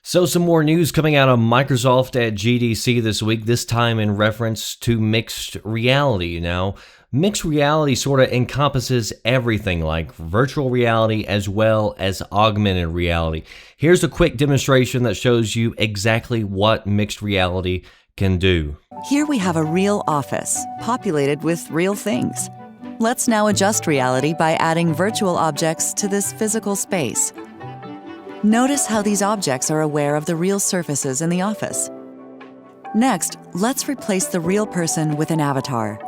So some more news coming out of Microsoft at GDC this week, this time in reference to mixed reality. Now, mixed reality sort of encompasses everything like virtual reality as well as augmented reality. Here's a quick demonstration that shows you exactly what mixed reality can do. Here we have a real office, populated with real things. Let's now adjust reality by adding virtual objects to this physical space. Notice how these objects are aware of the real surfaces in the office. Next, let's replace the real person with an avatar.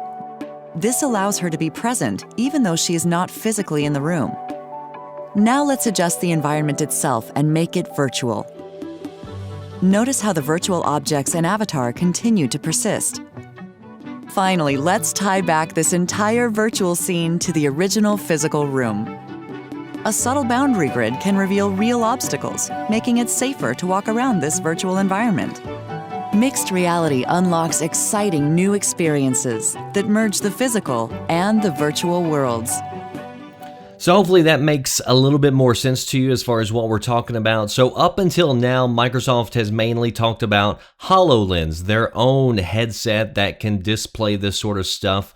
This allows her to be present even though she is not physically in the room. Now let's adjust the environment itself and make it virtual. Notice how the virtual objects and avatar continue to persist. Finally, let's tie back this entire virtual scene to the original physical room. A subtle boundary grid can reveal real obstacles, making it safer to walk around this virtual environment. Mixed reality unlocks exciting new experiences that merge the physical and the virtual worlds. So hopefully that makes a little bit more sense to you as far as what we're talking about. So up until now, Microsoft has mainly talked about HoloLens, their own headset that can display this sort of stuff,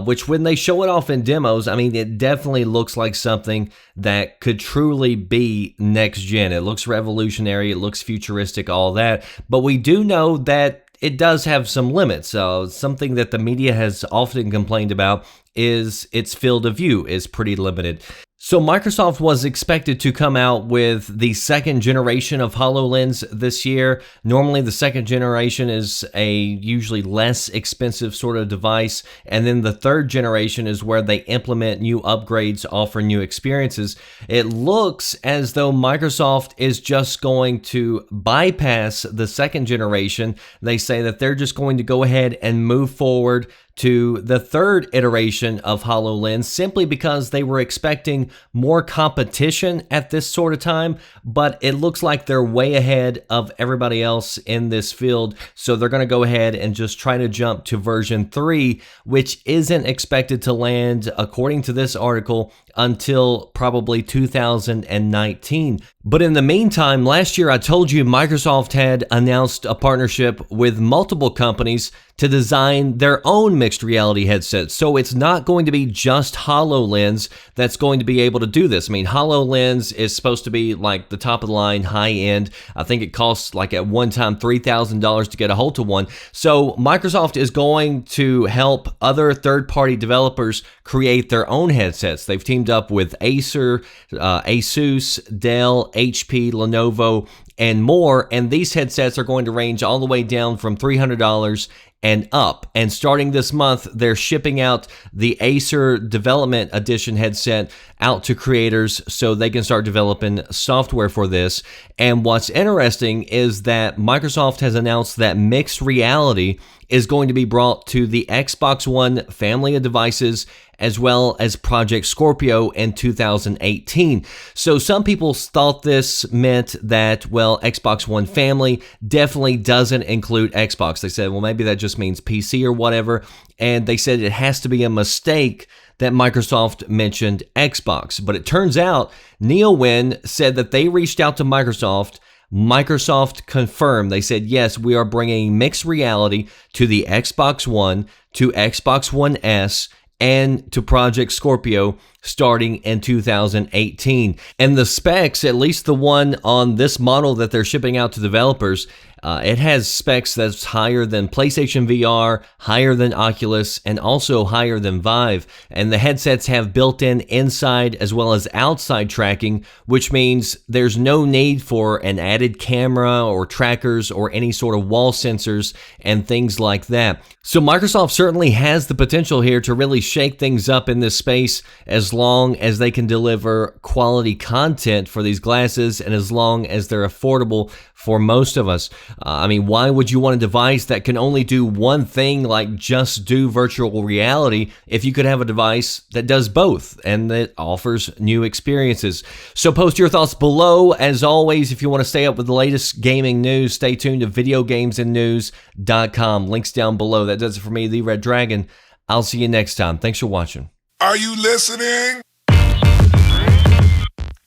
which when they show it off in demos, I mean, it definitely looks like something that could truly be next gen. It looks revolutionary, it looks futuristic, all that. But we do know that it does have some limits. Something that the media has often complained about is its field of view is pretty limited. So Microsoft was expected to come out with the second generation of HoloLens this year. Normally the second generation is a usually less expensive sort of device, and then the third generation is where they implement new upgrades, offer new experiences. It looks as though Microsoft is just going to bypass the second generation. They say that they're just going to go ahead and move forward to the third iteration of HoloLens simply because they were expecting more competition at this sort of time, but it looks like they're way ahead of everybody else in this field, so they're going to go ahead and just try to jump to version 3, which isn't expected to land, according to this article, until probably 2019. But in the meantime, last year I told you Microsoft had announced a partnership with multiple companies to design their own mixed reality headsets. So it's not going to be just HoloLens that's going to be able to do this. I mean, HoloLens is supposed to be like the top of the line, high end. I think it costs like at one time $3,000 to get a hold of one. So Microsoft is going to help other third-party developers create their own headsets. They've teamed up with Acer, Asus, Dell, HP, Lenovo, and more. And these headsets are going to range all the way down from $300 and up. And starting this month, they're shipping out the Acer Development Edition headset out to creators so they can start developing software for this. And what's interesting is that Microsoft has announced that mixed reality is going to be brought to the Xbox One family of devices as well as Project Scorpio in 2018. So some people thought this meant that, well, Xbox One family definitely doesn't include Xbox. They said, well, maybe that just means PC or whatever. And they said it has to be a mistake that Microsoft mentioned Xbox. But it turns out NeoWin said that they reached out to Microsoft. Microsoft confirmed. They said, yes, we are bringing mixed reality to the Xbox One, to Xbox One S, and to Project Scorpio starting in 2018. And the specs, at least the one on this model that they're shipping out to developers, it has specs that's higher than PlayStation VR, higher than Oculus, and also higher than Vive. And the headsets have built-in inside as well as outside tracking, which means there's no need for an added camera or trackers or any sort of wall sensors and things like that. So Microsoft certainly has the potential here to really shake things up in this space as long as they can deliver quality content for these glasses and as long as they're affordable for most of us. I mean, why would you want a device that can only do one thing, like just do virtual reality, if you could have a device that does both and that offers new experiences? So post your thoughts below. As always, if you want to stay up with the latest gaming news, stay tuned to videogamesandnews.com. Links down below. That does it for me, The Red Dragon. I'll see you next time. Thanks for watching. Are you listening?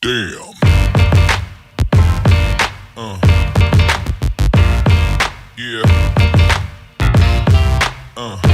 Damn. Uh.